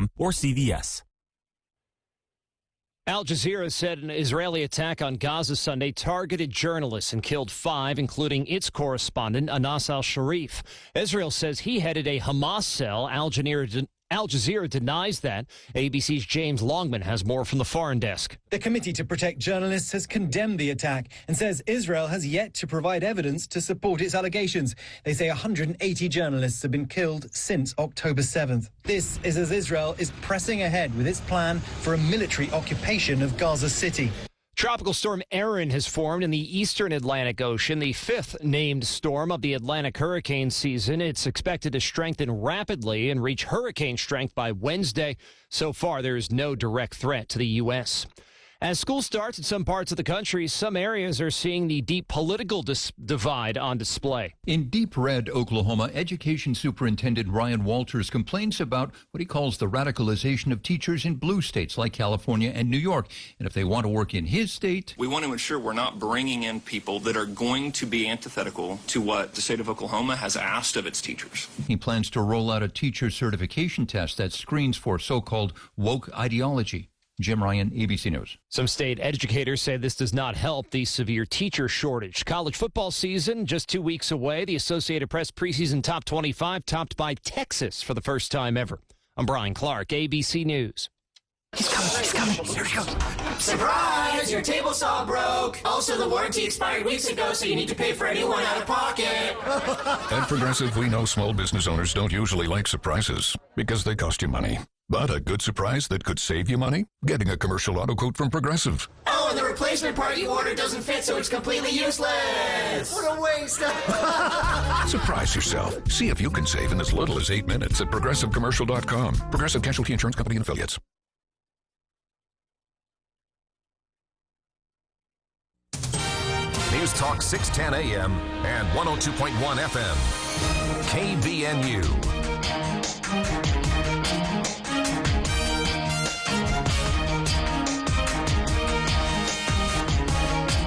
midterm.com or CVS. Al Jazeera said an Israeli attack on Gaza Sunday targeted journalists and killed 5, including its correspondent, Anas al-Sharif. Israel says he headed a Hamas cell. Al Jazeera denies that. ABC's James Longman has more from the foreign desk. The Committee to Protect Journalists has condemned the attack and says Israel has yet to provide evidence to support its allegations. They say 180 journalists have been killed since October 7th. This is as Israel is pressing ahead with its plan for a military occupation of Gaza City. Tropical storm Erin has formed in the eastern Atlantic Ocean, the 5th named storm of the Atlantic hurricane season. It's expected to strengthen rapidly and reach hurricane strength by Wednesday. So far, there is no direct threat to the U.S. As school starts in some parts of the country, some areas are seeing the deep political divide on display. In Deep Red, Oklahoma, Education Superintendent Ryan Walters complains about what he calls the radicalization of teachers in blue states like California and New York. And if they want to work in his state, we want to ensure we're not bringing in people that are going to be antithetical to what the state of Oklahoma has asked of its teachers. He plans to roll out a teacher certification test that screens for so-called woke ideology. Jim Ryan, ABC News. Some state educators say this does not help the severe teacher shortage. College football season just 2 weeks away. The Associated Press preseason top 25 topped by Texas for the first time ever. I'm Brian Clark, ABC News. He's coming. Here he goes. Surprise! Your table saw broke. Also, the warranty expired weeks ago, so you need to pay for a new one out of pocket. At Progressive, we know small business owners don't usually like surprises because they cost you money. But a good surprise that could save you money? Getting a commercial auto quote from Progressive. Oh, and the replacement part you ordered doesn't fit, so it's completely useless. What a waste. Surprise yourself. See if you can save in as little as 8 minutes at ProgressiveCommercial.com. Progressive Casualty Insurance Company and Affiliates. News Talk 610 AM and 102.1 FM. KVNU.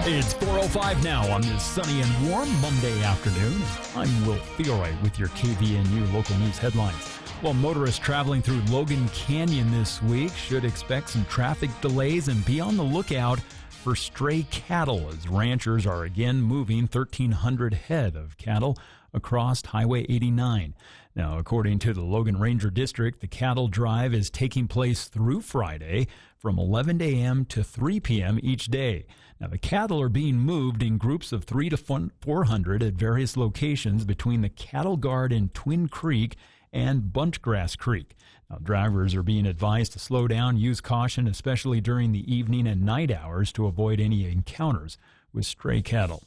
It's 4:05 now on this sunny and warm Monday afternoon. I'm Will Theroy with your KVNU local news headlines. Well, motorists traveling through Logan Canyon this week should expect some traffic delays and be on the lookout for stray cattle as ranchers are again moving 1,300 head of cattle across Highway 89. Now, according to the Logan Ranger District, the cattle drive is taking place through Friday from 11 a.m. to 3 p.m. each day. Now, the cattle are being moved in groups of 300 to 400 at various locations between the Cattle Guard in Twin Creek and Bunchgrass Creek. Now, drivers are being advised to slow down, use caution, especially during the evening and night hours to avoid any encounters with stray cattle.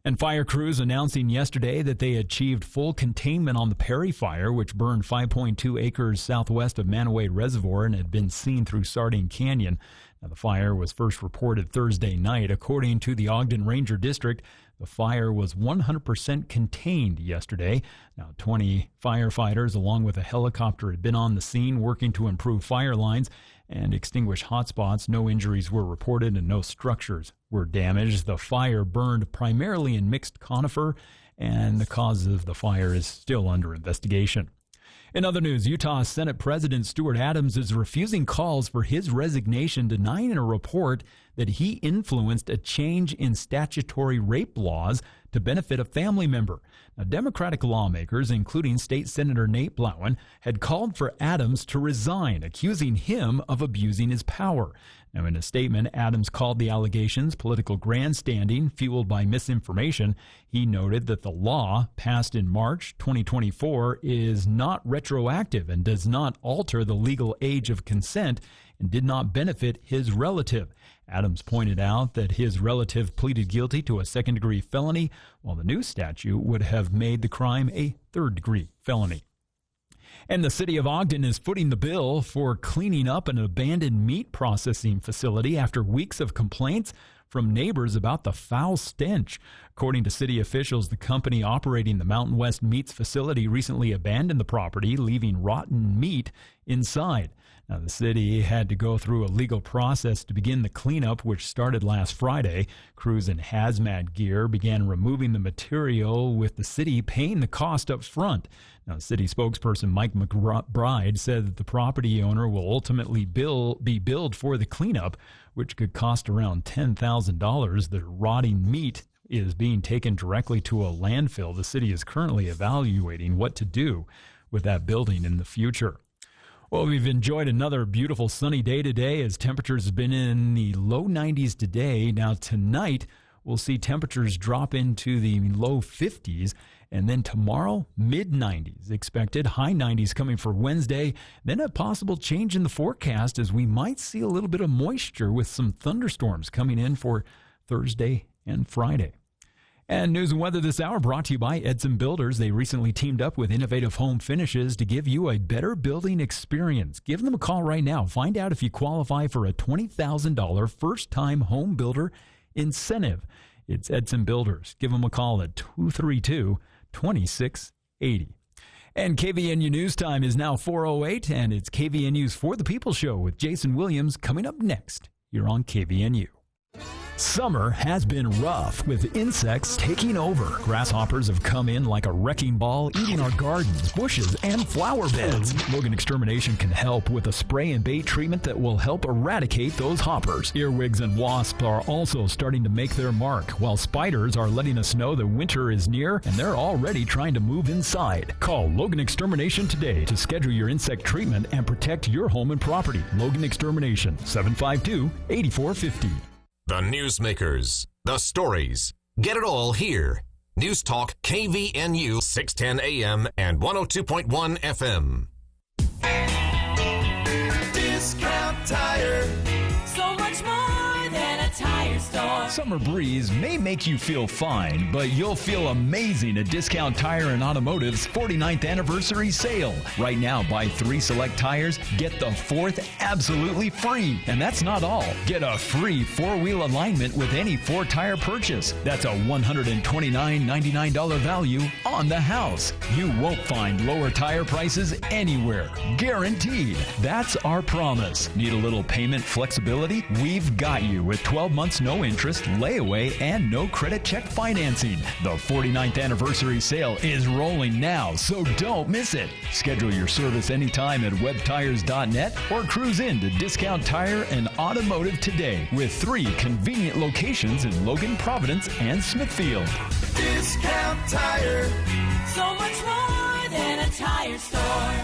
And fire crews announcing yesterday that they achieved full containment on the Perry Fire, which burned 5.2 acres southwest of Manaway Reservoir and had been seen through Sardine Canyon. Now, the fire was first reported Thursday night. According to the Ogden Ranger District, the fire was 100% contained yesterday. Now, 20 firefighters along with a helicopter had been on the scene working to improve fire lines and extinguish hotspots. No injuries were reported and no structures were damaged. The fire burned primarily in mixed conifer, and the cause of the fire is still under investigation. In other news, Utah Senate President Stuart Adams is refusing calls for his resignation, denying in a report that he influenced a change in statutory rape laws to benefit a family member. Now, Democratic lawmakers, including State Senator Nate Blauen, had called for Adams to resign, accusing him of abusing his power. Now, in a statement, Adams called the allegations political grandstanding fueled by misinformation. He noted that the law, passed in March 2024, is not retroactive and does not alter the legal age of consent and did not benefit his relative. Adams pointed out that his relative pleaded guilty to a second-degree felony, while the new statute would have made the crime a third-degree felony. And the city of Ogden is footing the bill for cleaning up an abandoned meat processing facility after weeks of complaints from neighbors about the foul stench. According to city officials, the company operating the Mountain West Meats facility recently abandoned the property, leaving rotten meat inside. Now, the city had to go through a legal process to begin the cleanup, which started last Friday. Crews in hazmat gear began removing the material, with the city paying the cost up front. Now, city spokesperson Mike McBride said that the property owner will ultimately be billed for the cleanup, which could cost around $10,000. The rotting meat is being taken directly to a landfill. The city is currently evaluating what to do with that building in the future. Well, we've enjoyed another beautiful sunny day today, as temperatures have been in the low 90s today. Now, tonight, we'll see temperatures drop into the low 50s. And then tomorrow, mid-90s expected, high 90s coming for Wednesday. Then a possible change in the forecast, as we might see a little bit of moisture with some thunderstorms coming in for Thursday and Friday. And news and weather this hour brought to you by Edson Builders. They recently teamed up with Innovative Home Finishes to give you a better building experience. Give them a call right now. Find out if you qualify for a $20,000 first-time home builder incentive. It's Edson Builders. Give them a call at 232-2680. And KVNU News Time is now 4:08, and it's KVNU's For the People show with Jason Williams coming up next. You're on KVNU. Summer has been rough, with insects taking over. Grasshoppers have come in like a wrecking ball, eating our gardens, bushes, and flower beds. Logan Extermination can help with a spray and bait treatment that will help eradicate those hoppers. Earwigs and wasps are also starting to make their mark, while spiders are letting us know that winter is near and they're already trying to move inside. Call Logan Extermination today to schedule your insect treatment and protect your home and property. Logan Extermination, 752-8450. The newsmakers, the stories. Get it all here. News Talk KVNU 610 AM and 102.1 FM. Discount Tire. So much more than a tire store. Summer breeze may make you feel fine, but you'll feel amazing at Discount Tire and Automotive's 49th anniversary sale. Right now, buy 3 select tires, get the 4th absolutely free. And that's not all. Get a free 4-wheel alignment with any 4-tire purchase. That's a $129.99 value on the house. You won't find lower tire prices anywhere. Guaranteed. That's our promise. Need a little payment flexibility? We've got you with 12 months no interest, layaway, and no credit check financing. The 49th anniversary sale is rolling now, so don't miss it. Schedule your service anytime at webtires.net or cruise in to Discount Tire and Automotive today, with 3 convenient locations in Logan, Providence, and Smithfield. Discount Tire. So much more than a tire store.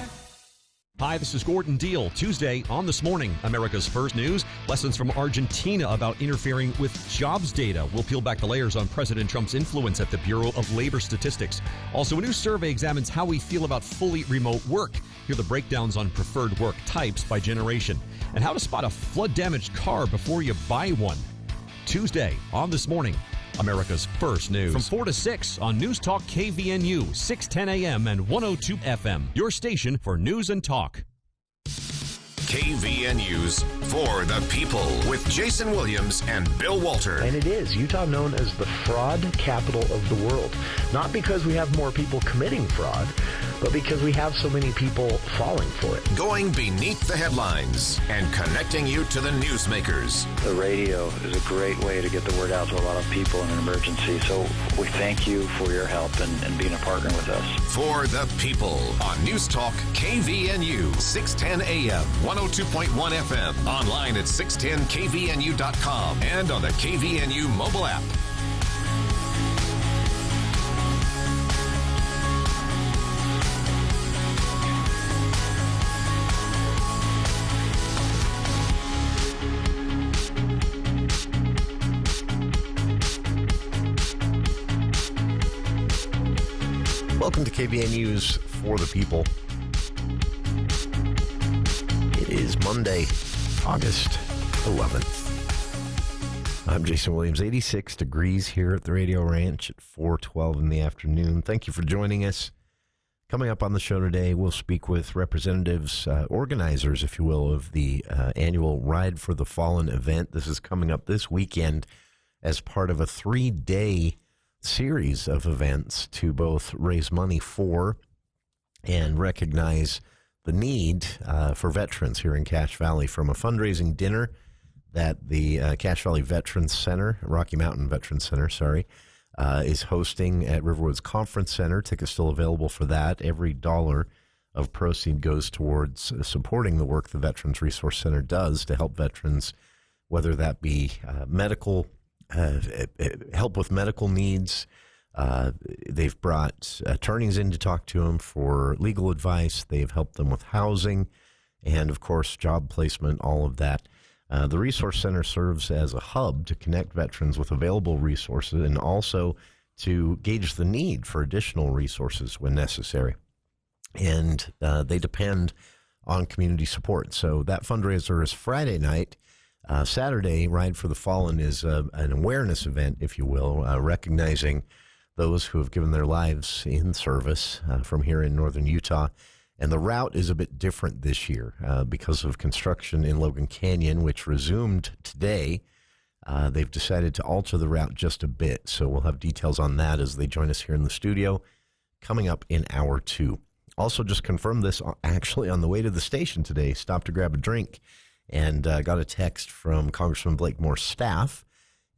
Hi, this is Gordon Deal. Tuesday on This Morning, America's First News. Lessons from Argentina about interfering with jobs data. We'll peel back the layers on President Trump's influence at the Bureau of Labor Statistics. Also, a new survey examines how we feel about fully remote work. Hear the breakdowns on preferred work types by generation. And how to spot a flood-damaged car before you buy one. Tuesday on This Morning, America's First News. From 4 to 6 on News Talk KVNU, 610 AM and 102 FM. Your station for news and talk. KVNU's For the People with Jason Williams and Bill Walter. And it is Utah known as the fraud capital of the world. Not because we have more people committing fraud, but because we have so many people falling for it. Going beneath the headlines and connecting you to the newsmakers. The radio is a great way to get the word out to a lot of people in an emergency. So we thank you for your help and being a partner with us. For the People on News Talk KVNU, 610 AM, 102.1 FM. Online at 610kvnu.com and on the KVNU mobile app. Welcome to KVNU's For the People. It is Monday, August 11th. I'm Jason Williams. 86 degrees here at the Radio Ranch at 4:12 in the afternoon. Thank you for joining us. Coming up on the show today, we'll speak with representatives, organizers, if you will, of the annual Ride for the Fallen event. This is coming up this weekend as part of a 3-day series of events to both raise money for and recognize the need for veterans here in Cache Valley from a fundraising dinner that the Cache Valley Veterans Center, Rocky Mountain Veterans Center, is hosting at Riverwoods Conference Center. Tickets still available for that. Every dollar of proceed goes towards supporting the work the Veterans Resource Center does to help veterans, whether that be medical help with medical needs. They've brought attorneys in to talk to them for legal advice. They've helped them with housing and, of course, job placement, all of that. The Resource Center serves as a hub to connect veterans with available resources and also to gauge the need for additional resources when necessary. And they depend on community support. So that fundraiser is Friday night. Saturday, Ride for the Fallen is an awareness event, if you will, recognizing those who have given their lives in service from here in northern Utah. And the route is a bit different this year because of construction in Logan Canyon, which resumed today. They've decided to alter the route just a bit. So we'll have details on that as they join us here in the studio coming up in hour 2. Also, just confirmed this actually on the way to the station today. Stopped to grab a drink and got a text from Congressman Blake Moore's staff.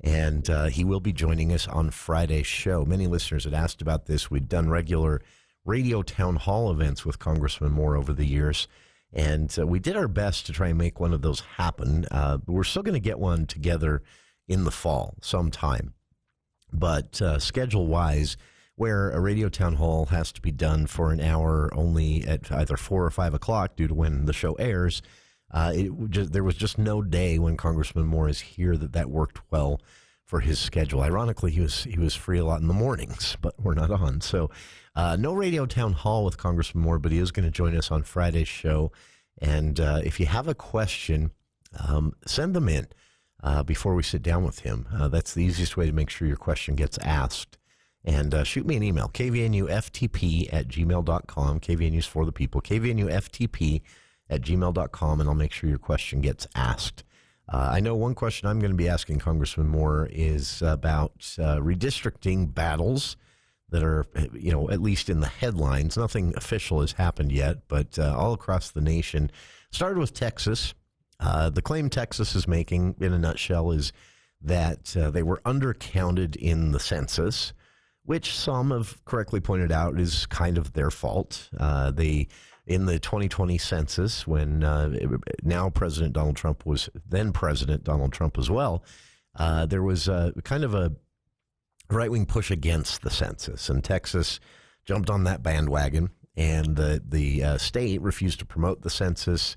And he will be joining us on Friday's show. Many listeners had asked about this. We'd done regular radio town hall events with Congressman Moore over the years, and we did our best to try and make one of those happen. We're still going to get one together in the fall sometime, but schedule-wise, where a radio town hall has to be done for an hour only at either 4 or 5 o'clock due to when the show airs, there was just no day when Congressman Moore is here that worked well for his schedule. Ironically, he was free a lot in the mornings, but we're not on. So no radio town hall with Congressman Moore, but he is going to join us on Friday's show. And if you have a question, send them in before we sit down with him. That's the easiest way to make sure your question gets asked. And shoot me an email, kvnuftp@gmail.com. KVNU is for the people. kvnuftp@gmail.com, and I'll make sure your question gets asked. I know one question I'm going to be asking Congressman Moore is about redistricting battles that are, at least in the headlines. Nothing official has happened yet, but all across the nation. Started with Texas. The claim Texas is making, in a nutshell, is that they were undercounted in the census, which some have correctly pointed out is kind of their fault. In the 2020 census, when now President Donald Trump was then President Donald Trump as well, there was kind of a right-wing push against the census, and Texas jumped on that bandwagon, and the state refused to promote the census,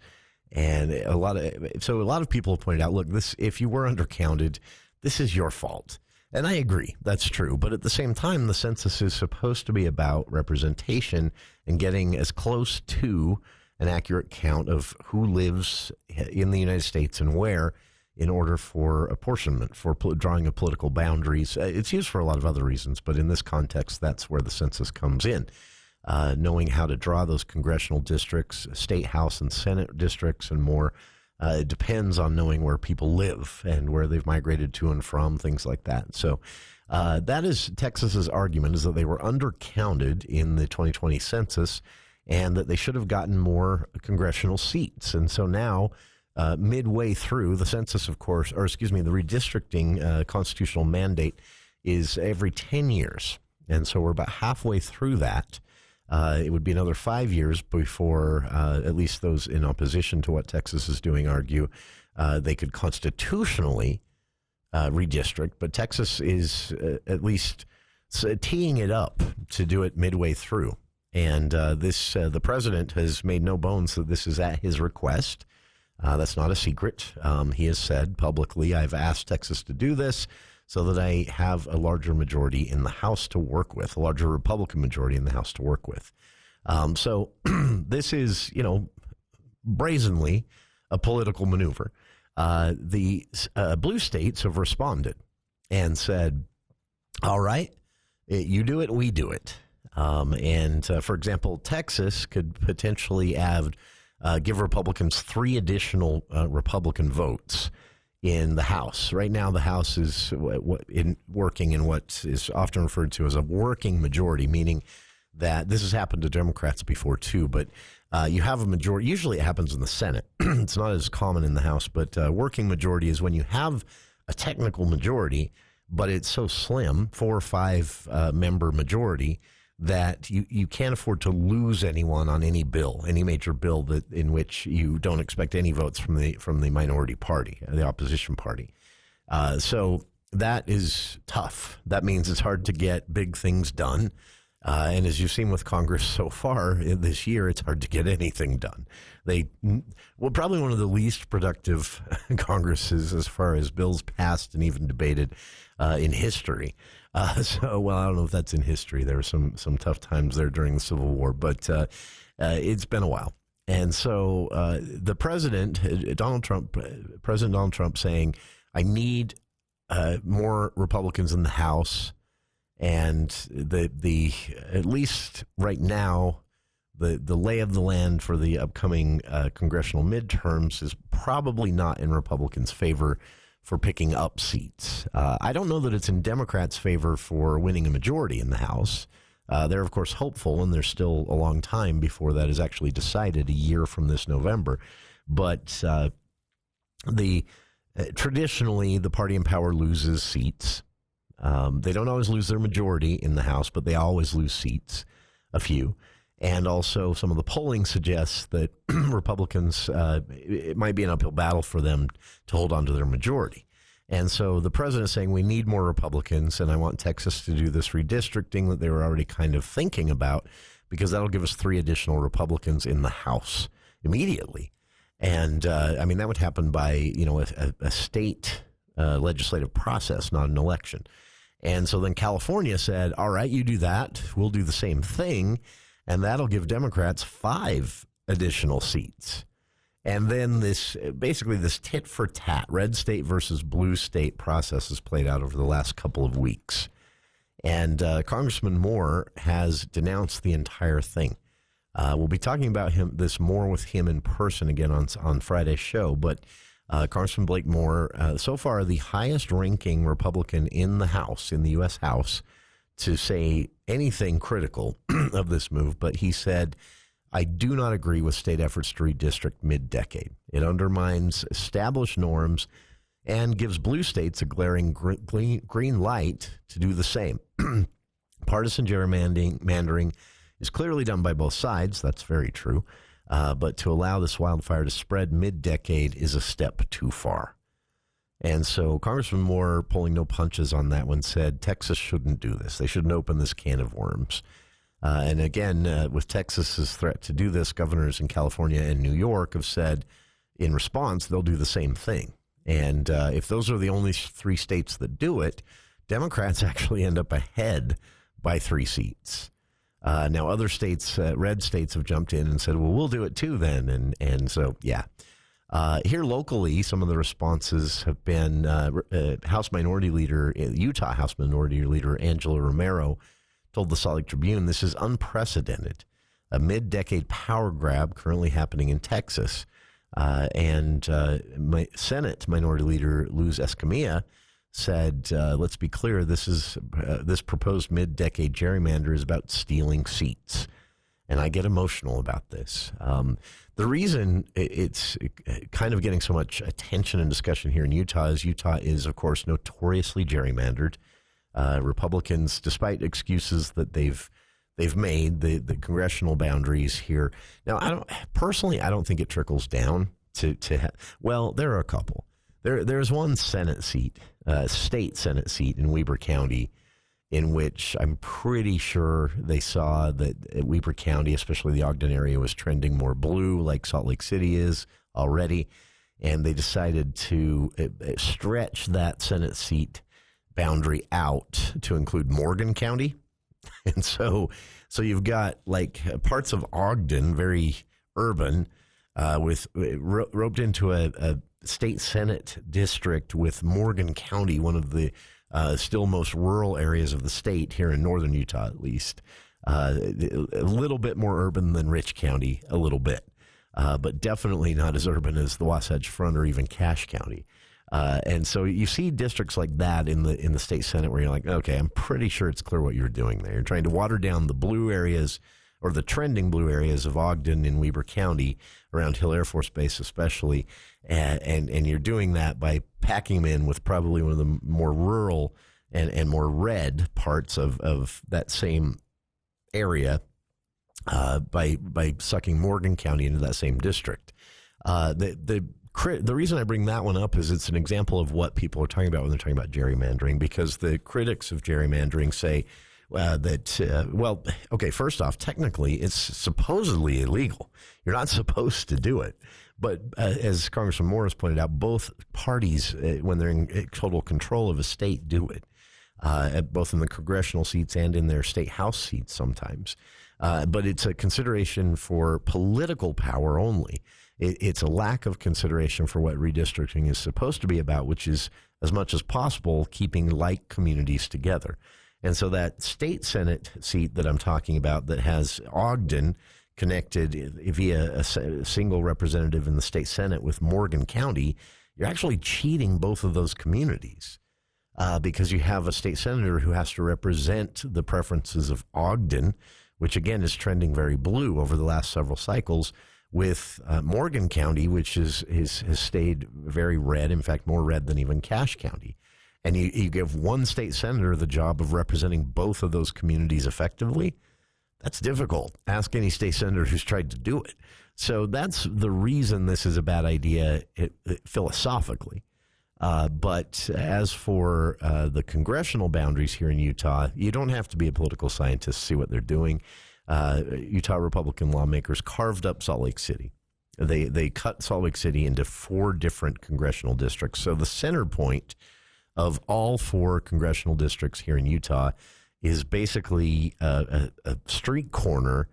and a lot of people have pointed out, look, if you were undercounted, this is your fault. And I agree, that's true. But at the same time, the census is supposed to be about representation and getting as close to an accurate count of who lives in the United States and where in order for apportionment, for drawing of political boundaries. It's used for a lot of other reasons, but in this context, that's where the census comes in. Knowing how to draw those congressional districts, state, house, and Senate districts, and more. It depends on knowing where people live and where they've migrated to and from, things like that. So that is Texas's argument, is that they were undercounted in the 2020 census and that they should have gotten more congressional seats. And so now, midway through the census, of course, the redistricting constitutional mandate is every 10 years. And so we're about halfway through that. It would be another 5 years before at least those in opposition to what Texas is doing argue they could constitutionally redistrict. But Texas is at least teeing it up to do it midway through. And the president has made no bones that this is at his request. That's not a secret. He has said publicly, I've asked Texas to do this so that I have a larger majority in the House to work with, a larger Republican majority in the House to work with. So this is, brazenly a political maneuver. The blue states have responded and said, all right, you do it, we do it. For example, Texas could potentially give Republicans 3 additional Republican votes in the House. Right now, the House is working in what is often referred to as a working majority, meaning that this has happened to Democrats before too, but you have a majority. Usually it happens in the Senate. It's not as common in the House, but working majority is when you have a technical majority, but it's so slim, 4 or 5 member majority, that you can't afford to lose anyone on any bill, any major bill in which you don't expect any votes from the minority party, the opposition party. So that is tough. That means it's hard to get big things done. And as you've seen with Congress so far this year, it's hard to get anything done. Probably one of the least productive Congresses as far as bills passed and even debated in history. I don't know if that's in history. There were some tough times there during the Civil War, but it's been a while. And so the President Donald Trump saying, I need more Republicans in the House. And the at least right now, the lay of the land for the upcoming congressional midterms is probably not in Republicans' favor for picking up seats. I don't know that it's in Democrats' favor for winning a majority in the House. They're, of course, hopeful, and there's still a long time before that is actually decided, a year from this November. But traditionally, the party in power loses seats. They don't always lose their majority in the House, but they always lose seats, a few. And also some of the polling suggests that Republicans, it might be an uphill battle for them to hold on to their majority. And so the president is saying we need more Republicans, and I want Texas to do this redistricting that they were already kind of thinking about, because that'll give us 3 additional Republicans in the House immediately. And, that would happen by, a state legislative process, not an election. And so then California said, all right, you do that. We'll do the same thing. And that'll give Democrats 5 additional seats. And then this tit for tat, red state versus blue state process has played out over the last couple of weeks. And Congressman Moore has denounced the entire thing. We'll be talking about this more with him in person again on Friday's show. But Congressman Blake Moore, so far the highest-ranking Republican in the House, in the U.S. House, to say anything critical of this move. But he said, I do not agree with state efforts to redistrict mid-decade. It undermines established norms and gives blue states a glaring green light to do the same. Partisan gerrymandering is clearly done by both sides. That's very true. But to allow this wildfire to spread mid-decade is a step too far. And so Congressman Moore, pulling no punches on that one, said Texas shouldn't do this. They shouldn't open this can of worms. And again, with Texas's threat to do this, governors in California and New York have said in response they'll do the same thing. And if those are the only 3 states that do it, Democrats actually end up ahead by 3 seats. Now, other states, red states, have jumped in and said, well, we'll do it too then. And so, yeah. Here locally, some of the responses have been Utah House Minority Leader Angela Romero told the Salt Lake Tribune, this is unprecedented. A mid-decade power grab currently happening in Texas. And Senate Minority Leader Luz Escamilla said, let's be clear, this proposed mid-decade gerrymander is about stealing seats. And I get emotional about this. The reason it's kind of getting so much attention and discussion here in Utah is, of course, notoriously gerrymandered. Republicans, despite excuses that they've made, the congressional boundaries here. Now, I don't think it trickles down well, there are a couple. There's one Senate seat, state Senate seat in Weber County, in which I'm pretty sure they saw that Weber County, especially the Ogden area, was trending more blue, like Salt Lake City is already, and they decided to stretch that Senate seat boundary out to include Morgan County. And so you've got like parts of Ogden, very urban, with roped into a state Senate district with Morgan County, one of the still most rural areas of the state here in northern Utah, at least. A little bit more urban than Rich County, a little bit, but definitely not as urban as the Wasatch Front or even Cache County. And so you see districts like that in the state Senate where you're like, okay, I'm pretty sure it's clear what you're doing there. You're trying to water down the blue areas or the trending blue areas of Ogden and Weber County, around Hill Air Force Base especially, and you're doing that by packing them in with probably one of the more rural and more red parts of that same area, by sucking Morgan County into that same district. The reason I bring that one up is it's an example of what people are talking about when they're talking about gerrymandering, because the critics of gerrymandering say first off, technically it's supposedly illegal. You're not supposed to do it. But as Congressman Morris pointed out, both parties, when they're in total control of a state, do it, both in the congressional seats and in their state house seats sometimes. But it's a consideration for political power only. It's a lack of consideration for what redistricting is supposed to be about, which is, as much as possible, keeping like communities together. And so that state Senate seat that I'm talking about that has Ogden connected via a single representative in the state Senate with Morgan County, you're actually cheating both of those communities, because you have a state senator who has to represent the preferences of Ogden, which again is trending very blue over the last several cycles, with Morgan County, which has stayed very red, in fact, more red than even Cache County. And you give one state senator the job of representing both of those communities effectively. That's difficult. Ask any state senator who's tried to do it. So that's the reason this is a bad idea philosophically. But as for the congressional boundaries here in Utah, you don't have to be a political scientist to see what they're doing. Utah Republican lawmakers carved up Salt Lake City. They cut Salt Lake City into 4 different congressional districts. So the center point of all 4 congressional districts here in Utah is basically a street corner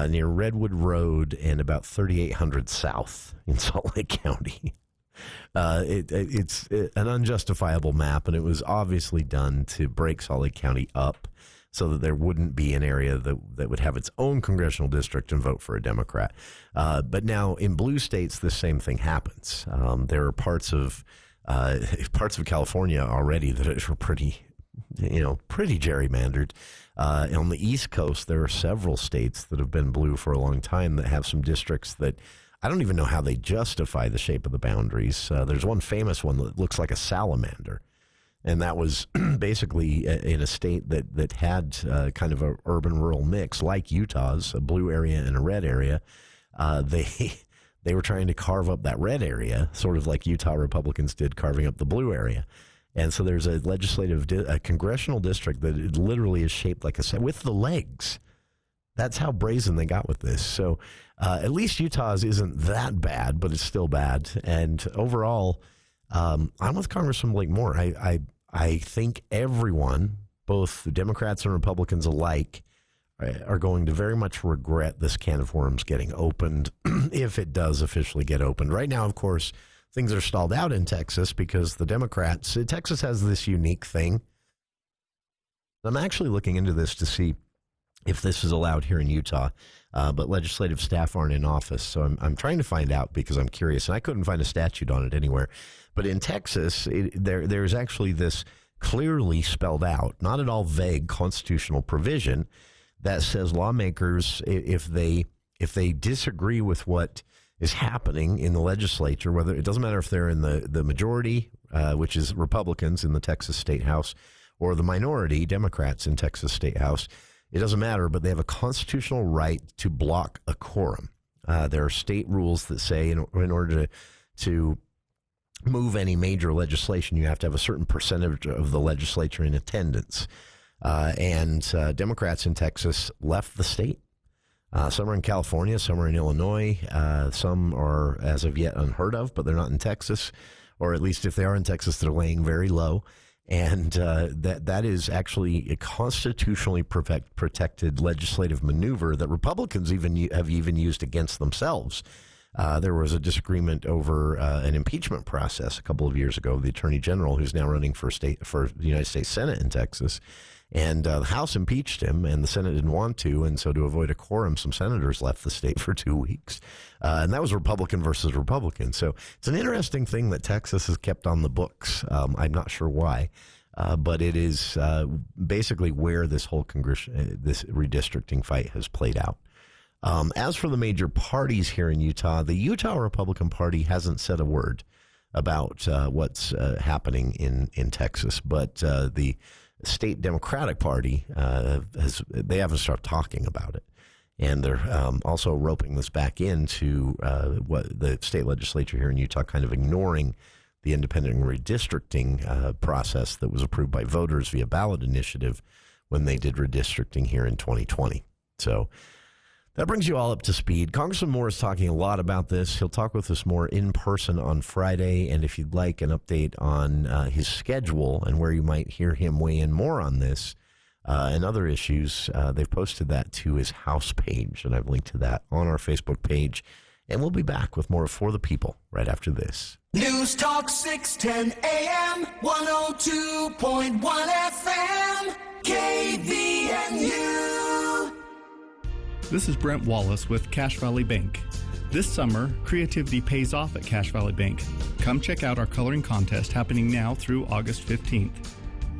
near Redwood Road and about 3800 South in Salt Lake County. It's an unjustifiable map, and it was obviously done to break Salt Lake County up so that there wouldn't be an area that would have its own congressional district and vote for a Democrat. But now in blue states, the same thing happens. There are parts of California already that are pretty gerrymandered. On the East Coast, there are several states that have been blue for a long time that have some districts that I don't even know how they justify the shape of the boundaries. There's one famous one that looks like a salamander, and that was basically in a state that had kind of a urban-rural mix, like Utah's, a blue area and a red area. They were trying to carve up that red area, sort of like Utah Republicans did carving up the blue area. And so there's a a congressional district that literally is shaped like with the legs. That's how brazen they got with this. So at least Utah's isn't that bad, but it's still bad. And overall, I'm with Congressman Blake Moore. I think everyone, both the Democrats and Republicans alike, are going to very much regret this can of worms getting opened if it does officially get opened. Right now, of course, things are stalled out in Texas because the Democrats, Texas has this unique thing. I'm actually looking into this to see if this is allowed here in Utah, but legislative staff aren't in office. So I'm trying to find out because I'm curious, and I couldn't find a statute on it anywhere. But in Texas, there's actually this clearly spelled out, not at all vague constitutional provision that says lawmakers, if they disagree with what is happening in the legislature, whether it doesn't matter if they're in the majority, which is Republicans in the Texas State House, or the minority, Democrats in Texas State House, it doesn't matter, but they have a constitutional right to block a quorum. There are state rules that say in order to move any major legislation, you have to have a certain percentage of the legislature in attendance. And Democrats in Texas left the state. Some are in California, some are in Illinois. Some are, as of yet, unheard of, but they're not in Texas. Or at least if they are in Texas, they're laying very low. And that is actually a constitutionally protected legislative maneuver that Republicans have used against themselves. There was a disagreement over an impeachment process a couple of years ago. The Attorney General, who's now running for the United States Senate in Texas, and the House impeached him, and the Senate didn't want to, and so to avoid a quorum, some senators left the state for 2 weeks. And that was Republican versus Republican. So it's an interesting thing that Texas has kept on the books. I'm not sure why. but it is basically where this whole this redistricting fight has played out. As for the major parties here in Utah, the Utah Republican Party hasn't said a word about what's happening in Texas, but the state Democratic Party they haven't started talking about it. And they're also roping this back into what the state legislature here in Utah kind of ignoring the independent redistricting process that was approved by voters via ballot initiative when they did redistricting here in 2020. So that brings you all up to speed. Congressman Moore is talking a lot about this. He'll talk with us more in person on Friday. And if you'd like an update on his schedule and where you might hear him weigh in more on this, and other issues, they've posted that to his House page, and I've linked to that on our Facebook page. And we'll be back with more For the People right after this. News Talk 610 AM, 102.1 FM, KVNU. This is Brent Wallace with Cache Valley Bank. This summer, creativity pays off at Cache Valley Bank. Come check out our coloring contest happening now through August 15th.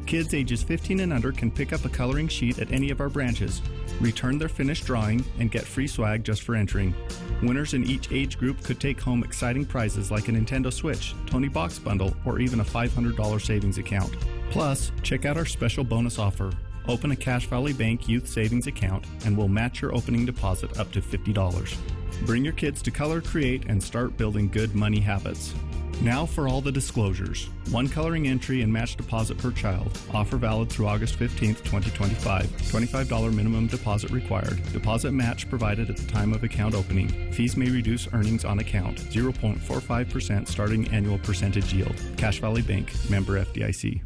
Kids ages 15 and under can pick up a coloring sheet at any of our branches, return their finished drawing, and get free swag just for entering. Winners in each age group could take home exciting prizes like a Nintendo Switch, Tony Box Bundle, or even a $500 savings account. Plus, check out our special bonus offer. Open a Cache Valley Bank Youth Savings account, and we'll match your opening deposit up to $50. Bring your kids to color, create, and start building good money habits. Now for all the disclosures. One coloring entry and match deposit per child. Offer valid through August 15th, 2025. $25 minimum deposit required. Deposit match provided at the time of account opening. Fees may reduce earnings on account. 0.45% starting annual percentage yield. Cache Valley Bank. Member FDIC.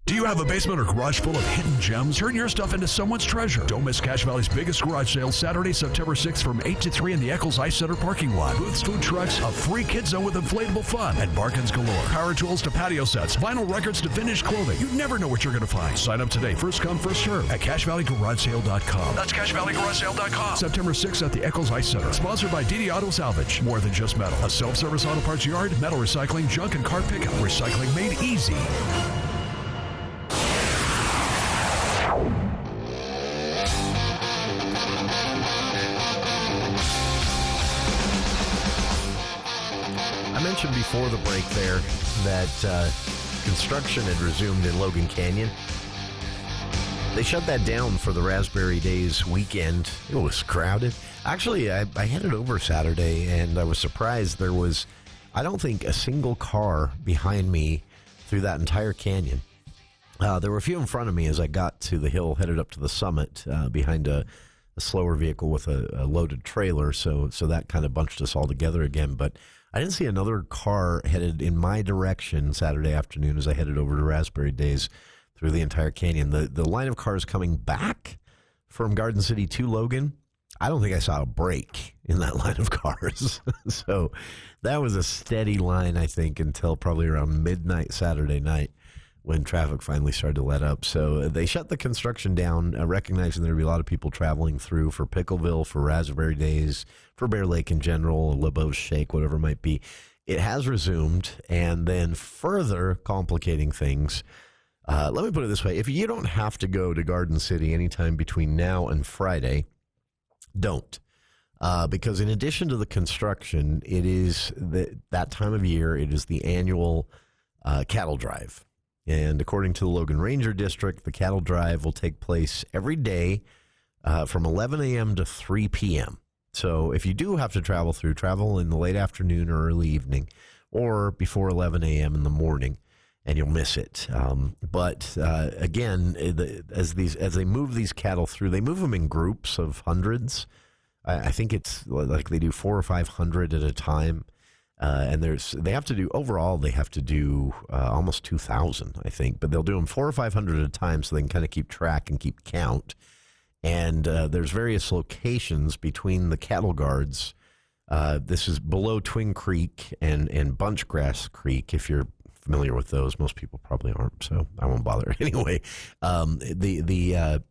Do you have a basement or garage full of hidden gems? Turn your stuff into someone's treasure. Don't miss Cache Valley's biggest garage sale Saturday, September 6th from 8 to 3 in the Eccles Ice Center parking lot. Booths, food trucks, a free kid zone with inflatable fun, and bargains galore. Power tools to patio sets, vinyl records to vintage clothing. You never know what you're going to find. Sign up today. First come, first serve at CacheValleyGarageSale.com. That's CacheValleyGarageSale.com. September 6th at the Eccles Ice Center. Sponsored by DD Auto Salvage. More than just metal. A self-service auto parts yard, metal recycling, junk and car pickup. Recycling made easy. I mentioned before the break there that construction had resumed in Logan Canyon. They shut that down for the Raspberry Days weekend. It was crowded. Actually, I headed over Saturday, and I was surprised there was, I don't think, a single car behind me through that entire canyon. There were a few in front of me as I got to the hill, headed up to the summit, behind a slower vehicle with a loaded trailer, so that kind of bunched us all together again. But I didn't see another car headed in my direction Saturday afternoon as I headed over to Raspberry Days through the entire canyon. The line of cars coming back from Garden City to Logan, I don't think I saw a break in that line of cars. So that was a steady line, I think, until probably around midnight Saturday night, when traffic finally started to let up. So they shut the construction down, recognizing there would be a lot of people traveling through for Pickleville, for Raspberry Days, for Bear Lake in general, LeBeau's Shake, whatever it might be. It has resumed, and then further complicating things, let me put it this way. If you don't have to go to Garden City anytime between now and Friday, don't. Because in addition to the construction, it is that time of year, it is the annual cattle drive. And according to the Logan Ranger District, the cattle drive will take place every day from 11 a.m. to 3 p.m. So if you do have to travel in the late afternoon or early evening, or before 11 a.m. in the morning, and you'll miss it. But again, as they move these cattle through, they move them in groups of hundreds. I think it's like they do 400 or 500 at a time. And they have to do almost 2,000, I think, but they'll do them 400 or 500 at a time so they can kind of keep track and keep count. And there's various locations between the cattle guards. This is below Twin Creek and Bunchgrass Creek, if you're familiar with those. Most people probably aren't, so I won't bother. Anyway, the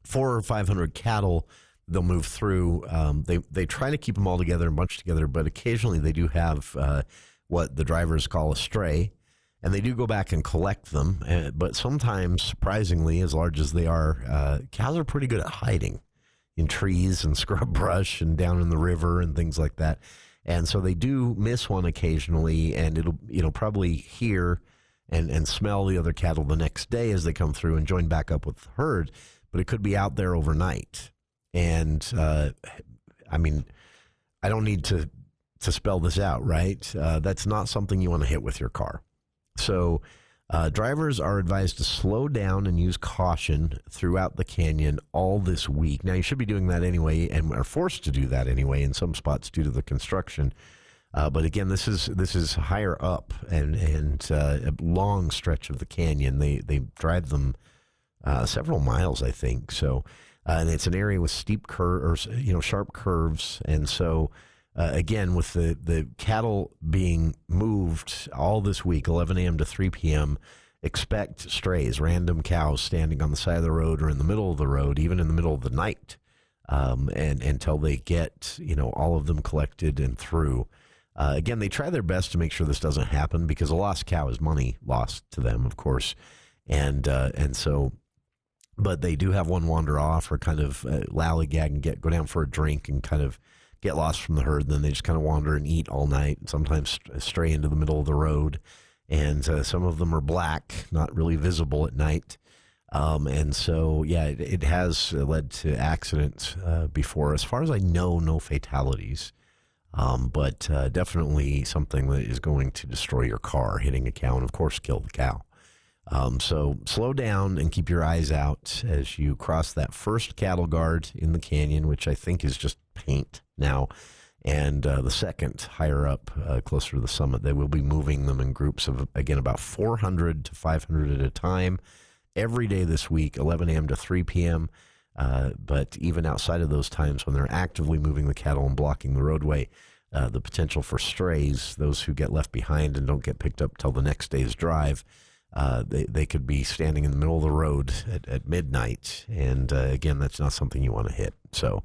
400 or 500 cattle they'll move through. They try to keep them all together and bunch together, but occasionally they do have what the drivers call a stray. And they do go back and collect them. But sometimes, surprisingly, as large as they are, cows are pretty good at hiding in trees and scrub brush and down in the river and things like that. And so they do miss one occasionally, and it'll probably hear and smell the other cattle the next day as they come through and join back up with the herd. But it could be out there overnight. And, I mean, I don't need to spell this out, right? That's not something you want to hit with your car. So drivers are advised to slow down and use caution throughout the canyon all this week. Now, you should be doing that anyway and are forced to do that anyway in some spots due to the construction. But again, this is higher up and a long stretch of the canyon. They drive them several miles, I think. So, and it's an area with steep curves, sharp curves, and so. Again, with the cattle being moved all this week, 11 a.m. to 3 p.m., expect strays, random cows standing on the side of the road or in the middle of the road, even in the middle of the night, and until they get, all of them collected and through. Again, they try their best to make sure this doesn't happen because a lost cow is money lost to them, of course. And so, but they do have one wander off or kind of lollygag and go down for a drink and kind of get lost from the herd, and then they just kind of wander and eat all night, and sometimes stray into the middle of the road. And some of them are black, not really visible at night. And so, yeah, it has led to accidents before. As far as I know, no fatalities, but definitely something that is going to destroy your car, hitting a cow, and, of course, kill the cow. So slow down and keep your eyes out as you cross that first cattle guard in the canyon, which I think is just paint now, and the second higher up, closer to the summit. They will be moving them in groups of, again, about 400 to 500 at a time every day this week, 11 a.m. to 3 p.m. But even outside of those times when they're actively moving the cattle and blocking the roadway, the potential for strays, those who get left behind and don't get picked up till the next day's drive, they could be standing in the middle of the road at midnight. And again, that's not something you want to hit. So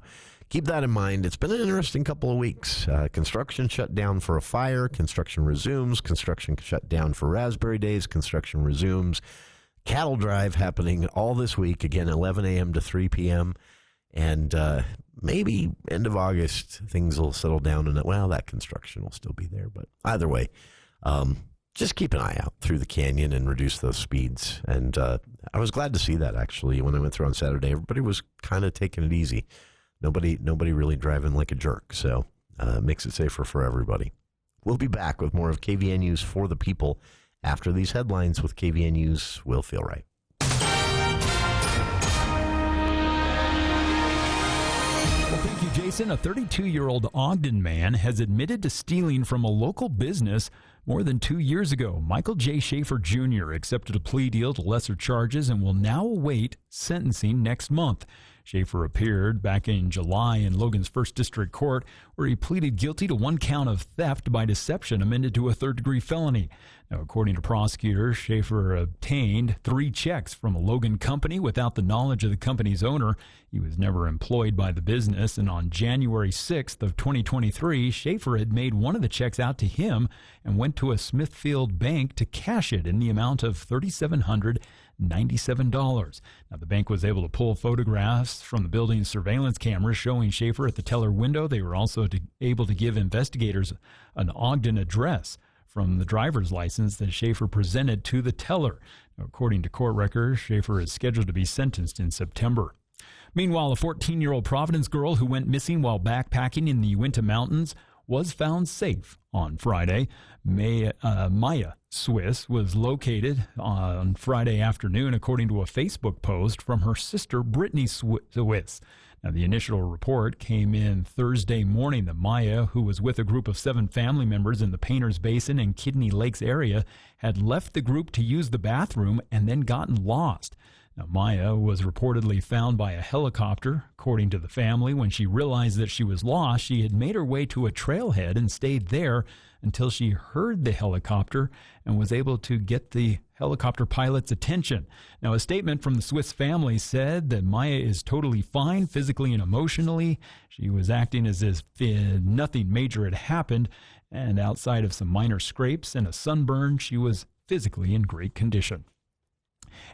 keep that in mind. It's been an interesting couple of weeks. Construction shut down for a fire. Construction resumes. Construction shut down for Raspberry Days. Construction resumes. Cattle drive happening all this week. Again, 11 a.m. to 3 p.m. And maybe end of August, things will settle down. And, well, that construction will still be there. But either way, just keep an eye out through the canyon and reduce those speeds. And I was glad to see that, actually, when I went through on Saturday. Everybody was kind of taking it easy. Nobody really driving like a jerk, so it makes it safer for everybody. We'll be back with more of KVNU's For the People after these headlines with KVNU's Will Feel Right. Well, thank you, Jason. A 32-year-old Ogden man has admitted to stealing from a local business more than 2 years ago. Michael J. Schaefer Jr. accepted a plea deal to lesser charges and will now await sentencing next month. Schaefer appeared back in July in Logan's 1st District Court, where he pleaded guilty to one count of theft by deception amended to a third-degree felony. Now, according to prosecutors, Schaefer obtained 3 checks from a Logan company without the knowledge of the company's owner. He was never employed by the business, and on January 6th of 2023, Schaefer had made one of the checks out to him and went to a Smithfield bank to cash it in the amount of $3,797. Now, the bank was able to pull photographs from the building's surveillance cameras showing Schaefer at the teller window. They were also able to give investigators an Ogden address from the driver's license that Schaefer presented to the teller. Now, according to court records, Schaefer is scheduled to be sentenced in September. Meanwhile, a 14-year-old Providence girl who went missing while backpacking in the Uinta Mountains was found safe on Friday. Maya Swiss was located on Friday afternoon, according to a Facebook post from her sister, Brittany Swiss. Now, the initial report came in Thursday morning that Maya, who was with a group of 7 family members in the Painters Basin and Kidney Lakes area, had left the group to use the bathroom and then gotten lost. Now, Maya was reportedly found by a helicopter. According to the family, when she realized that she was lost, she had made her way to a trailhead and stayed there until she heard the helicopter and was able to get the helicopter pilot's attention. Now, a statement from the Swiss family said that Maya is totally fine physically and emotionally. She was acting as if nothing major had happened, and outside of some minor scrapes and a sunburn, she was physically in great condition.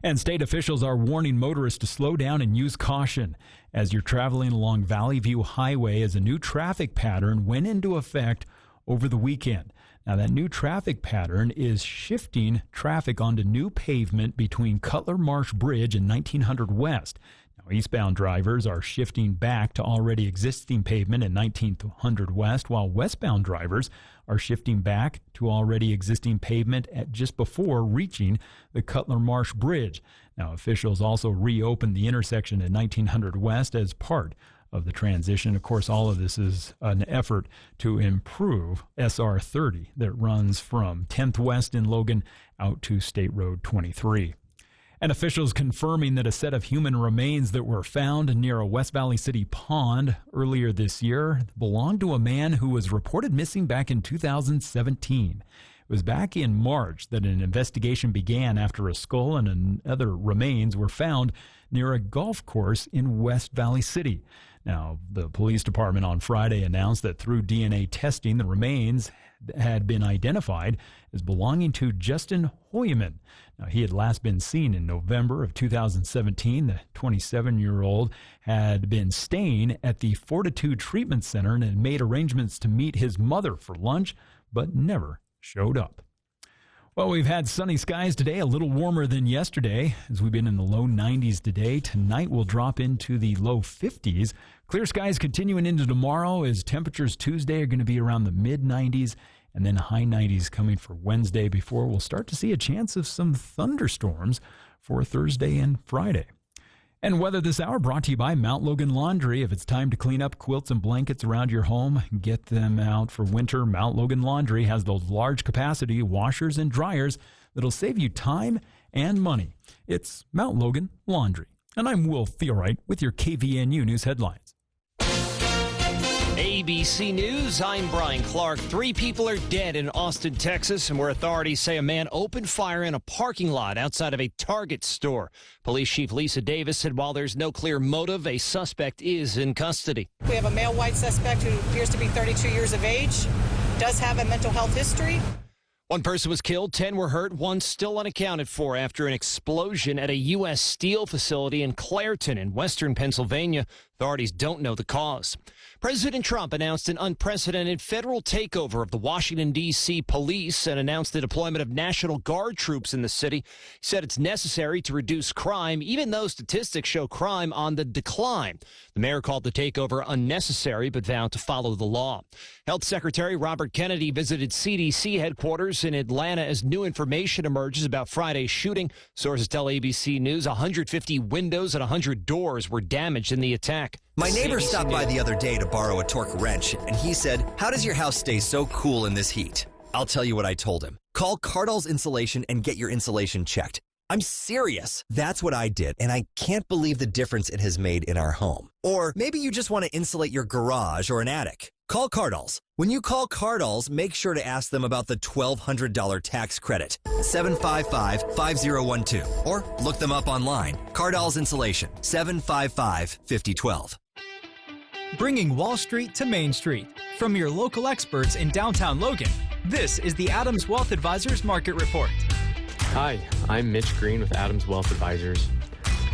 And state officials are warning motorists to slow down and use caution. As you're traveling along Valley View Highway, as a new traffic pattern went into effect over the weekend. Now, that new traffic pattern is shifting traffic onto new pavement between Cutler Marsh Bridge and 1900 West. Now, eastbound drivers are shifting back to already existing pavement at 1900 West, while westbound drivers are shifting back to already existing pavement at just before reaching the Cutler Marsh Bridge. Now, officials also reopened the intersection at 1900 West as part of the transition. Of course, all of this is an effort to improve SR 30 that runs from 10th West in Logan out to State Road 23. And officials confirming that a set of human remains that were found near a West Valley City pond earlier this year belonged to a man who was reported missing back in 2017. It was back in March that an investigation began after a skull and other remains were found near a golf course in West Valley City. Now, the police department on Friday announced that through DNA testing, the remains had been identified as belonging to Justin Hoyman. Now, he had last been seen in November of 2017. The 27-year-old had been staying at the Fortitude Treatment Center and had made arrangements to meet his mother for lunch, but never showed up. Well, we've had sunny skies today, a little warmer than yesterday, as we've been in the low 90s today. Tonight we'll drop into the low 50s. Clear skies continuing into tomorrow, as temperatures Tuesday are going to be around the mid-90s, and then high 90s coming for Wednesday, before we'll start to see a chance of some thunderstorms for Thursday and Friday. And weather this hour brought to you by Mount Logan Laundry. If it's time to clean up quilts and blankets around your home, get them out for winter. Mount Logan Laundry has those large capacity washers and dryers that'll save you time and money. It's Mount Logan Laundry. And I'm Will Theorite with your KVNU News headlines. ABC News, I'm Brian Clark. 3 people are dead in Austin, Texas, and where authorities say a man opened fire in a parking lot outside of a Target store. Police Chief Lisa Davis said while there's no clear motive, a suspect is in custody. We have a male white suspect who appears to be 32 years of age, does have a mental health history. 1 person was killed, 10 were hurt, 1 still unaccounted for after an explosion at a U.S. Steel facility in Clairton in western Pennsylvania. Authorities don't know the cause. President Trump announced an unprecedented federal takeover of the Washington, D.C. police and announced the deployment of National Guard troops in the city. He said it's necessary to reduce crime, even though statistics show crime on the decline. The mayor called the takeover unnecessary, but vowed to follow the law. Health Secretary Robert Kennedy visited CDC headquarters in Atlanta as new information emerges about Friday's shooting. Sources tell ABC News 150 windows and 100 doors were damaged in the attack. My neighbor stopped by the other day to borrow a torque wrench, and he said, "How does your house stay so cool in this heat?" I'll tell you what I told him. Call Cardall's Insulation and get your insulation checked. I'm serious. That's what I did, and I can't believe the difference it has made in our home. Or maybe you just want to insulate your garage or an attic. Call Cardall's. When you call Cardall's, make sure to ask them about the $1,200 tax credit. 755-5012. Or look them up online. Cardall's Insulation, 755-5012. Bringing Wall Street to Main Street. From your local experts in downtown Logan, this is the Adams Wealth Advisors Market Report. Hi, I'm Mitch Green with Adams Wealth Advisors.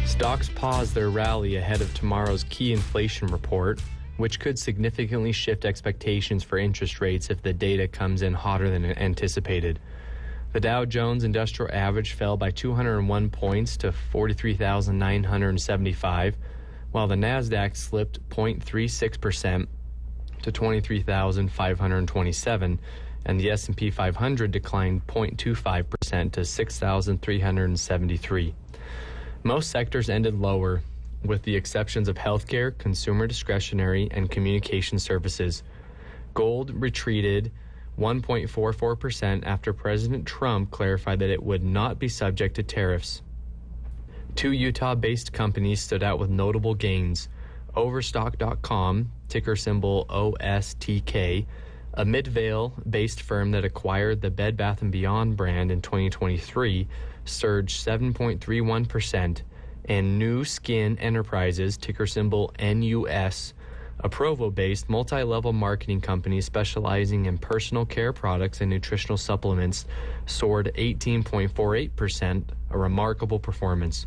Stocks paused their rally ahead of tomorrow's key inflation report, which could significantly shift expectations for interest rates if the data comes in hotter than anticipated. The Dow Jones Industrial Average fell by 201 points to 43,975, while the NASDAQ slipped 0.36% to 23,527, and the S&P 500 declined 0.25% to 6,373. Most sectors ended lower, with the exceptions of healthcare, consumer discretionary, and communication services. Gold retreated 1.44% after President Trump clarified that it would not be subject to tariffs. 2 Utah-based companies stood out with notable gains. Overstock.com, ticker symbol OSTK, a Midvale-based firm that acquired the Bed Bath & Beyond brand in 2023, surged 7.31%, and New Skin Enterprises, ticker symbol NUS, A Provo-based multi-level marketing company specializing in personal care products and nutritional supplements soared 18.48%, a remarkable performance.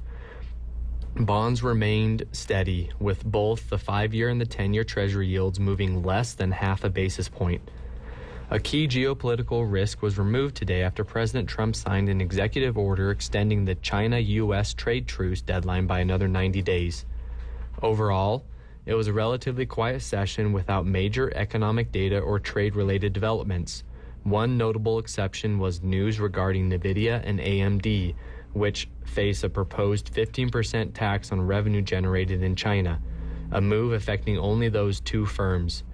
Bonds remained steady, with both the 5-year and the 10-year Treasury yields moving less than half a basis point. A key geopolitical risk was removed today after President Trump signed an executive order extending the China-U.S. trade truce deadline by another 90 days. Overall, it was a relatively quiet session without major economic data or trade-related developments. One notable exception was news regarding NVIDIA and AMD, which face a proposed 15% tax on revenue generated in China, a move affecting only those two firms.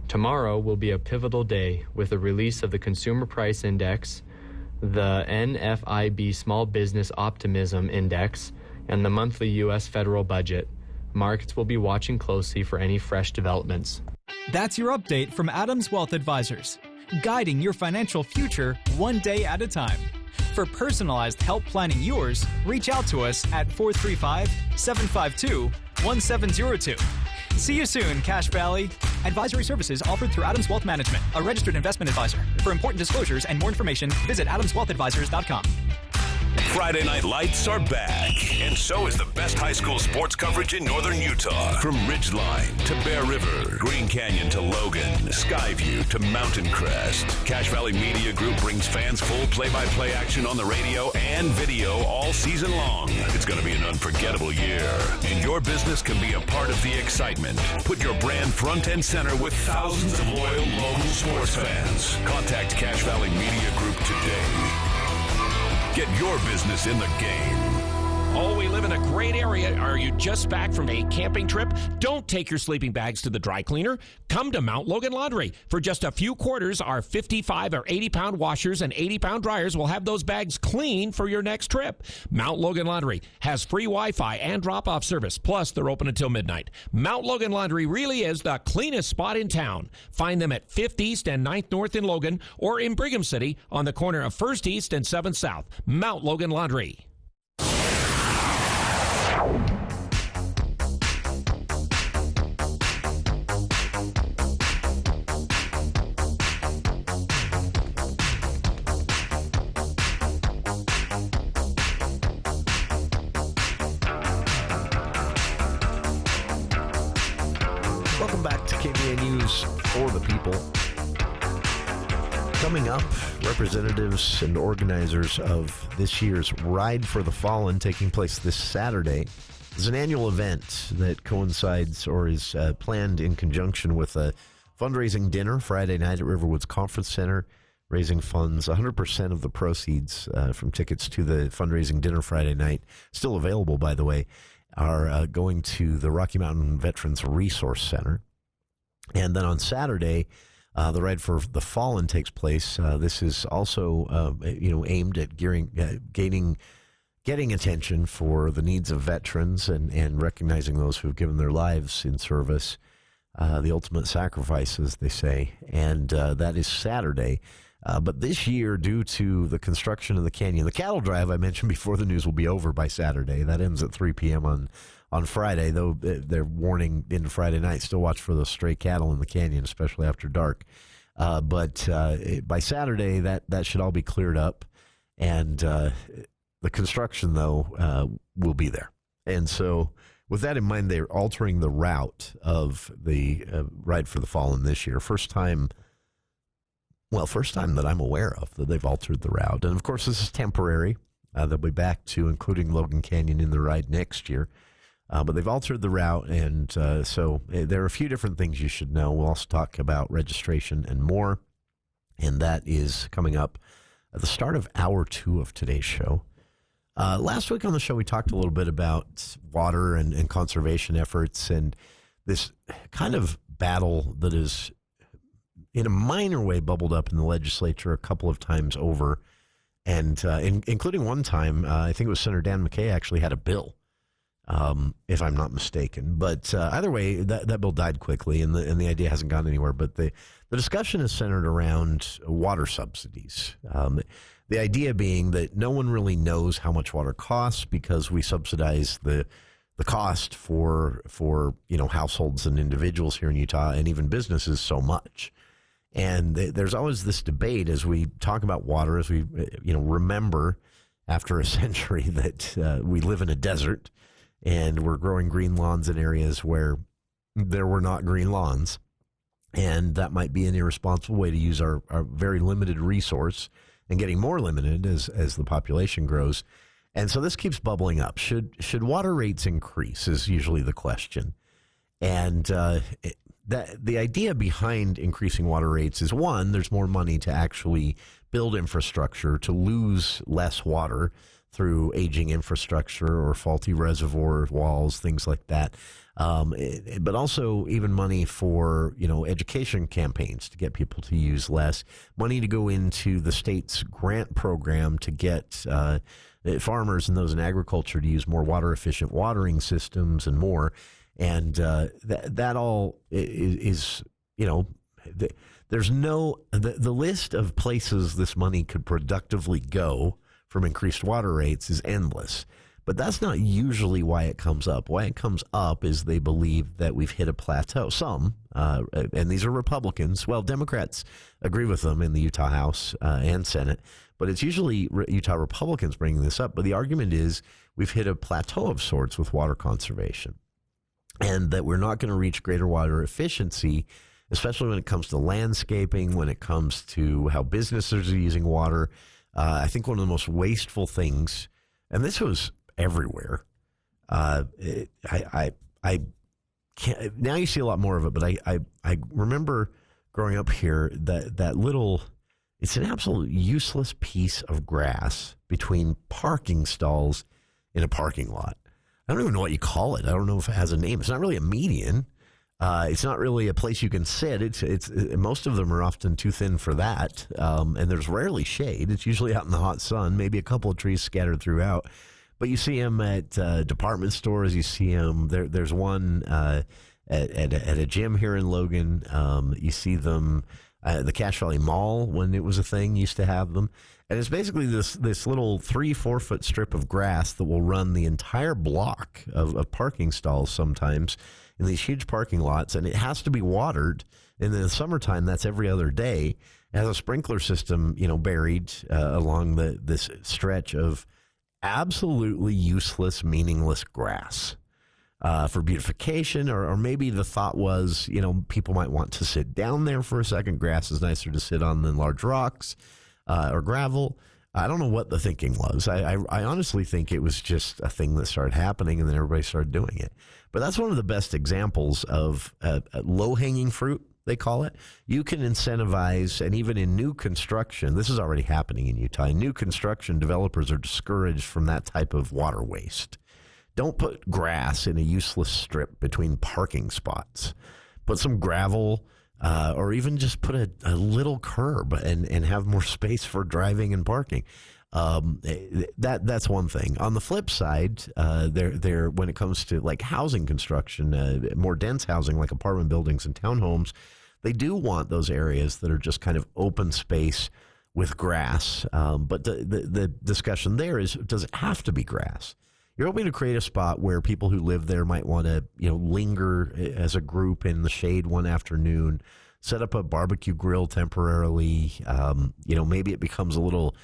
Tomorrow will be a pivotal day with the release of the Consumer Price Index, the NFIB Small Business Optimism Index, and the monthly U.S. federal budget. Markets will be watching closely for any fresh developments. That's your update from Adams Wealth Advisors, guiding your financial future one day at a time. For personalized help planning yours, reach out to us at 435-752-1702. See you soon, Cache Valley. Advisory services offered through Adams Wealth Management, a registered investment advisor. For important disclosures and more information, visit adamswealthadvisors.com. Friday Night Lights are back, and so is the best high school sports coverage in northern Utah. From Ridgeline to Bear River, Green Canyon to Logan, Skyview to Mountain Crest, Cache Valley Media Group brings fans full play-by-play action on the radio and video all season long. It's going to be an unforgettable year, and your business can be a part of the excitement. Put your brand front and center with thousands of loyal local sports fans. Contact Cache Valley Media Group today. Get your business in the game. Oh, we live in a great area. Are you just back from a camping trip? Don't take your sleeping bags to the dry cleaner. Come to Mount Logan Laundry. For just a few quarters, our 55 or 80-pound washers and 80-pound dryers will have those bags clean for your next trip. Mount Logan Laundry has free Wi-Fi and drop-off service. Plus, they're open until midnight. Mount Logan Laundry really is the cleanest spot in town. Find them at 5th East and 9th North in Logan or in Brigham City on the corner of 1st East and 7th South. Mount Logan Laundry. Welcome back to KVA News for the people. Coming up, representatives and organizers of this year's Ride for the Fallen, taking place this Saturday, is an annual event that coincides or is planned in conjunction with a fundraising dinner Friday night at Riverwoods Conference Center, raising funds. 100% of the proceeds from tickets to the fundraising dinner Friday night, still available, by the way, are going to the Rocky Mountain Veterans Resource Center. And then on Saturday, the Ride for the Fallen takes place. This is also, aimed at getting attention for the needs of veterans and recognizing those who have given their lives in service, the ultimate sacrifice, as they say. And that is Saturday. But this year, due to the construction of the canyon, the cattle drive I mentioned before the news will be over by Saturday. That ends at 3 p.m. on Friday, though they're warning into Friday night. Still watch for those stray cattle in the canyon, especially after dark. But by Saturday, that should all be cleared up. And the construction, though, will be there. And so with that in mind, they're altering the route of the Ride for the Fallen this year. First time that I'm aware of that they've altered the route. And, of course, this is temporary. They'll be back to including Logan Canyon in the ride next year. But they've altered the route, and so there are a few different things you should know. We'll also talk about registration and more, and that is coming up at the start of Hour 2 of today's show. Last week on the show, we talked a little bit about water and conservation efforts and this kind of battle that is in a minor way bubbled up in the legislature a couple of times over, and including one time, I think it was Senator Dan McKay actually had a bill, if I'm not mistaken. But either way, that bill died quickly, and the idea hasn't gone anywhere. But the discussion is centered around water subsidies. The idea being that no one really knows how much water costs because we subsidize the the cost for households and individuals here in Utah and even businesses so much. And there's always this debate as we talk about water, as we remember after a century that we live in a desert and we're growing green lawns in areas where there were not green lawns. And that might be an irresponsible way to use our very limited resource and getting more limited as the population grows. And so this keeps bubbling up. Should water rates increase is usually the question. And the idea behind increasing water rates is, one, there's more money to actually build infrastructure, to lose less water through aging infrastructure or faulty reservoir walls, things like that. But also even money for, education campaigns to get people to use less, money to go into the state's grant program to get farmers and those in agriculture to use more water efficient watering systems and more. And that all is there's the list of places this money could productively go from increased water rates is endless. But that's not usually why it comes up. Why it comes up is they believe that we've hit a plateau. Some, and these are Republicans. Well, Democrats agree with them in the Utah House and Senate. But it's usually Utah Republicans bringing this up. But the argument is we've hit a plateau of sorts with water conservation. And that we're not going to reach greater water efficiency, especially when it comes to landscaping, when it comes to how businesses are using water. I think one of the most wasteful things, and this was everywhere. I can't, now you see a lot more of it, but I remember growing up here that little, it's an absolute useless piece of grass between parking stalls in a parking lot. I don't even know what you call it. I don't know if it has a name. It's not really a median. It's not really a place you can sit. It's most of them are often too thin for that, and there's rarely shade. It's usually out in the hot sun, maybe a couple of trees scattered throughout. But you see them at department stores. You see them. There's one at a gym here in Logan. You see them. The Cache Valley Mall, when it was a thing, used to have them. And it's basically this little 3-4 foot strip of grass that will run the entire block of parking stalls sometimes in these huge parking lots. And it has to be watered. In the summertime, that's every other day. It has a sprinkler system, buried along this stretch of absolutely useless, meaningless grass. For beautification, or maybe the thought was, people might want to sit down there for a second. Grass is nicer to sit on than large rocks or gravel. I don't know what the thinking was. I honestly think it was just a thing that started happening, and then everybody started doing it. But that's one of the best examples of low-hanging fruit, they call it. You can incentivize, and even in new construction, this is already happening in Utah. In new construction, developers are discouraged from that type of water waste. Don't put grass in a useless strip between parking spots. Put some gravel, or even just put a little curb and have more space for driving and parking. That's one thing. On the flip side, there when it comes to like housing construction, more dense housing like apartment buildings and townhomes, they do want those areas that are just kind of open space with grass. But the discussion there is, does it have to be grass? You're hoping to create a spot where people who live there might want to, linger as a group in the shade one afternoon, set up a barbecue grill temporarily. Maybe it becomes a little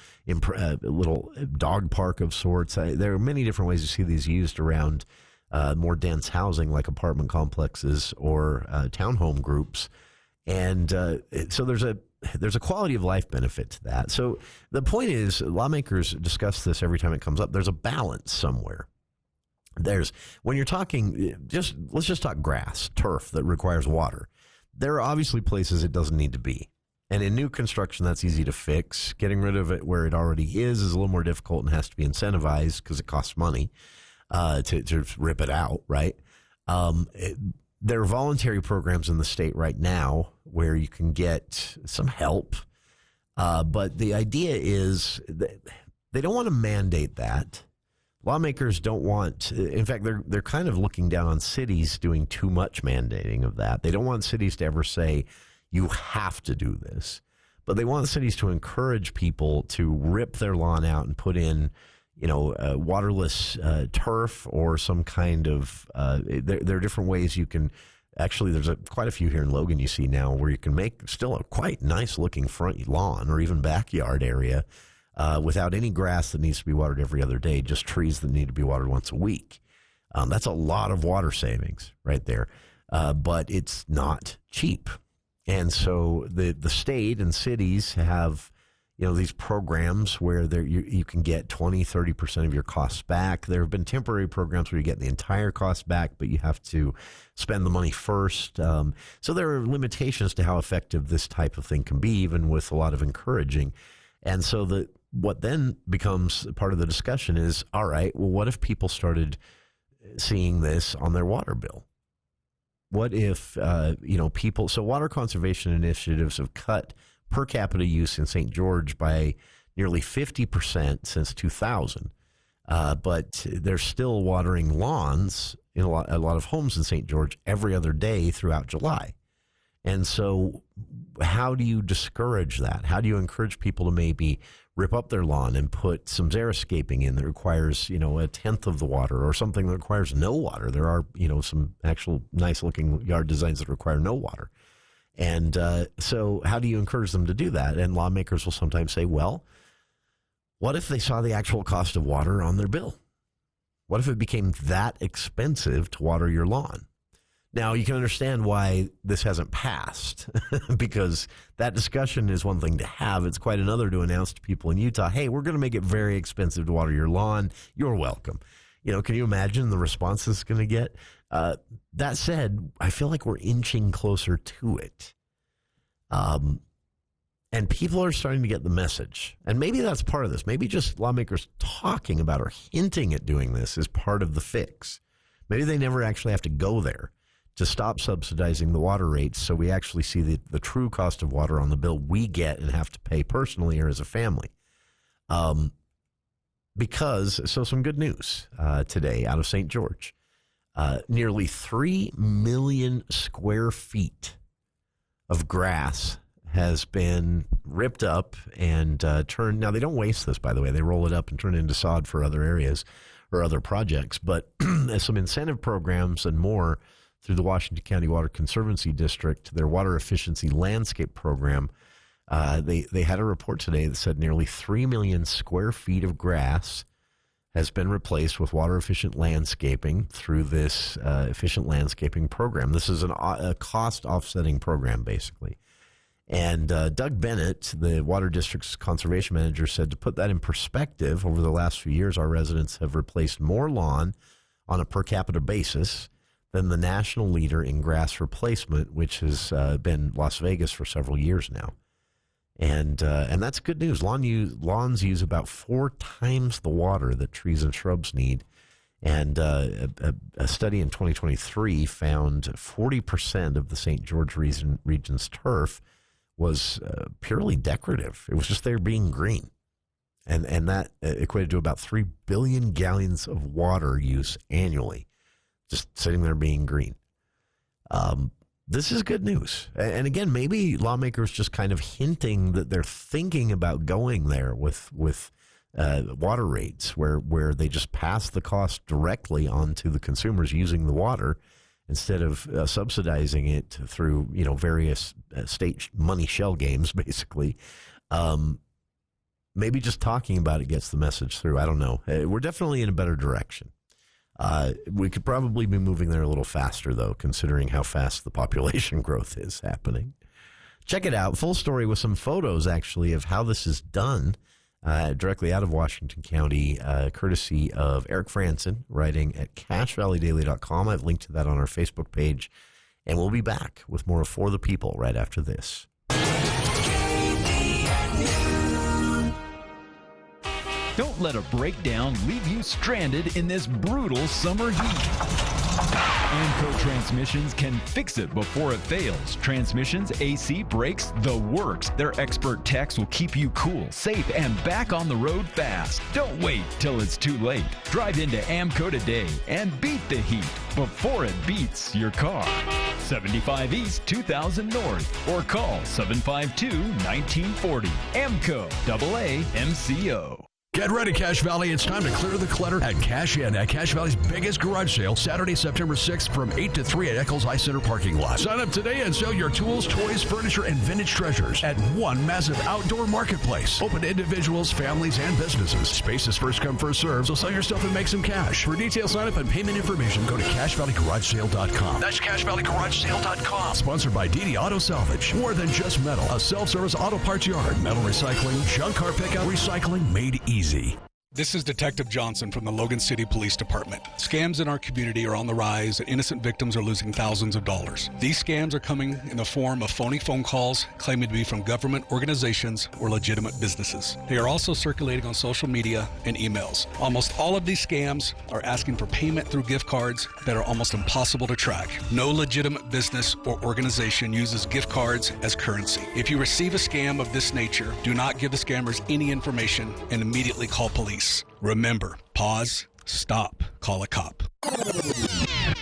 dog park of sorts. There are many different ways to see these used around more dense housing like apartment complexes or townhome groups. And so there's a quality of life benefit to that. So the point is, lawmakers discuss this every time it comes up. There's a balance somewhere. When you're talking, let's just talk grass, turf that requires water. There are obviously places it doesn't need to be. And in new construction, that's easy to fix. Getting rid of it where it already is a little more difficult and has to be incentivized because it costs money to rip it out, right? There are voluntary programs in the state right now where you can get some help. But the idea is that they don't want to mandate that. Lawmakers don't want, in fact, they're kind of looking down on cities doing too much mandating of that. They don't want cities to ever say, you have to do this. But they want cities to encourage people to rip their lawn out and put in, waterless turf or some kind of. There are different ways you can. Actually, there's quite a few here in Logan you see now where you can make still a quite nice looking front lawn or even backyard area without any grass that needs to be watered every other day, just trees that need to be watered once a week. That's a lot of water savings right there, but it's not cheap. And so the state and cities have these programs where you can get 20-30% of your costs back. There have been temporary programs where you get the entire cost back, but you have to spend the money first. So there are limitations to how effective this type of thing can be, even with a lot of encouraging. And so what then becomes part of the discussion is, all right, well, what if people started seeing this on their water bill? What if, people, so water conservation initiatives have cut per capita use in St. George by nearly 50% since 2000. But they're still watering lawns in a lot of homes in St. George every other day throughout July. And so how do you discourage that? How do you encourage people to maybe rip up their lawn and put some xeriscaping in that requires, a tenth of the water, or something that requires no water? There are, some actual nice looking yard designs that require no water. And so how do you encourage them to do that? And lawmakers will sometimes say, well, what if they saw the actual cost of water on their bill? What if it became that expensive to water your lawn? Now, you can understand why this hasn't passed, because that discussion is one thing to have. It's quite another to announce to people in Utah, hey, we're going to make it very expensive to water your lawn. You're welcome. Can you imagine the response this is going to get? That said, I feel like we're inching closer to it. And people are starting to get the message. And maybe that's part of this. Maybe just lawmakers talking about or hinting at doing this is part of the fix. Maybe they never actually have to go there to stop subsidizing the water rates, so we actually see the true cost of water on the bill we get and have to pay personally or as a family. Some good news today out of St. George. Nearly 3 million square feet of grass has been ripped up and turned. Now, they don't waste this, by the way. They roll it up and turn it into sod for other areas or other projects. But some incentive programs and more through the Washington County Water Conservancy District, their water efficiency landscape program. They had a report today that said nearly 3 million square feet of grass has been replaced with water-efficient landscaping through this efficient landscaping program. This is a cost-offsetting program, basically. And Doug Bennett, the Water District's conservation manager, said to put that in perspective, over the last few years, our residents have replaced more lawn on a per capita basis than the national leader in grass replacement, which has been Las Vegas for several years now. And that's good news. Lawns use about 4 times the water that trees and shrubs need. And a study in 2023 found 40% of the St. George region's turf was purely decorative. It was just there being green. And that equated to about 3 billion gallons of water use annually, just sitting there being green. This is good news. And again, maybe lawmakers just kind of hinting that they're thinking about going there with water rates where they just pass the cost directly on to the consumers using the water instead of subsidizing it through, various state money shell games, basically. Maybe just talking about it gets the message through. I don't know. We're definitely in a better direction. We could probably be moving there a little faster, though, considering how fast the population growth is happening. Check it out. Full story with some photos, actually, of how this is done directly out of Washington County, courtesy of Eric Franson, writing at CashValleyDaily.com. I've linked to that on our Facebook page. And we'll be back with more of For the People right after this. Don't let a breakdown leave you stranded in this brutal summer heat. Amco Transmissions can fix it before it fails. Transmissions, AC, brakes, the works. Their expert techs will keep you cool, safe, and back on the road fast. Don't wait till it's too late. Drive into Amco today and beat the heat before it beats your car. 75 East, 2000 North, or call 752-1940. Amco, AA MCO. Get ready, Cache Valley. It's time to clear the clutter and cash in at Cache Valley's biggest garage sale, Saturday, September 6th from 8 to 3 at Eccles Ice Center parking lot. Sign up today and sell your tools, toys, furniture, and vintage treasures at one massive outdoor marketplace. Open to individuals, families, and businesses. Space is first come, first serve, so sell your stuff and make some cash. For details, sign up and payment information, go to CacheValleyGarageSale.com. That's CacheValleyGarageSale.com. Sponsored by DD Auto Salvage. More than just metal. A self-service auto parts yard. Metal recycling, junk car pickup, recycling made easy. This is Detective Johnson from the Logan City Police Department. Scams in our community are on the rise and innocent victims are losing thousands of dollars. These scams are coming in the form of phony phone calls claiming to be from government organizations or legitimate businesses. They are also circulating on social media and emails. Almost all of these scams are asking for payment through gift cards that are almost impossible to track. No legitimate business or organization uses gift cards as currency. If you receive a scam of this nature, do not give the scammers any information and immediately call police. Remember, pause, stop, call a cop.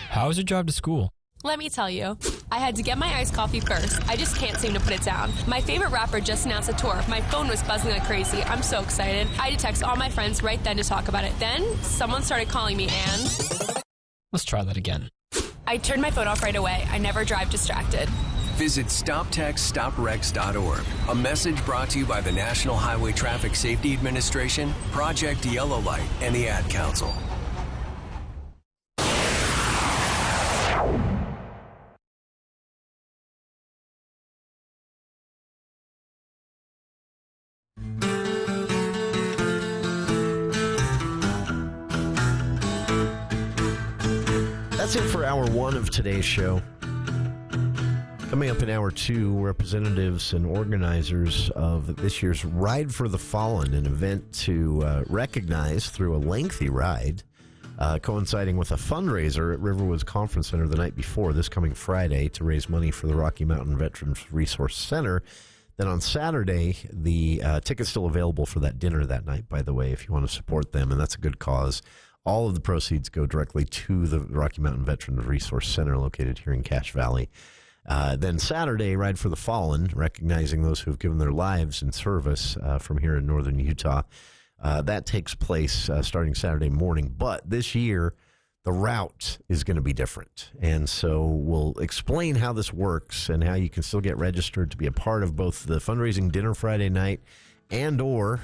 How was your drive to school? Let me tell you, I had to get my iced coffee first. I just can't seem to put it down. My favorite rapper just announced a tour. My phone was buzzing like crazy. I'm so excited. I had to text all my friends right then to talk about it. Then someone started calling me and... Let's try that again. I turned my phone off right away. I never drive distracted. Visit StopTextStopWrecks.org. A message brought to you by the National Highway Traffic Safety Administration, Project Yellow Light, and the Ad Council. That's it for hour one of today's show. Coming up in hour two, representatives and organizers of this year's Ride for the Fallen, an event to recognize through a lengthy ride, coinciding with a fundraiser at Riverwoods Conference Center the night before, this coming Friday, to raise money for the Rocky Mountain Veterans Resource Center. Then on Saturday, the ticket's still available for that dinner that night, by the way, if you want to support them, and that's a good cause. All of the proceeds go directly to the Rocky Mountain Veterans Resource Center located here in Cache Valley. Then Saturday, Ride for the Fallen, recognizing those who have given their lives in service from here in northern Utah. That takes place starting Saturday morning. But this year, the route is going to be different. And so we'll explain how this works and how you can still get registered to be a part of both the fundraising dinner Friday night and or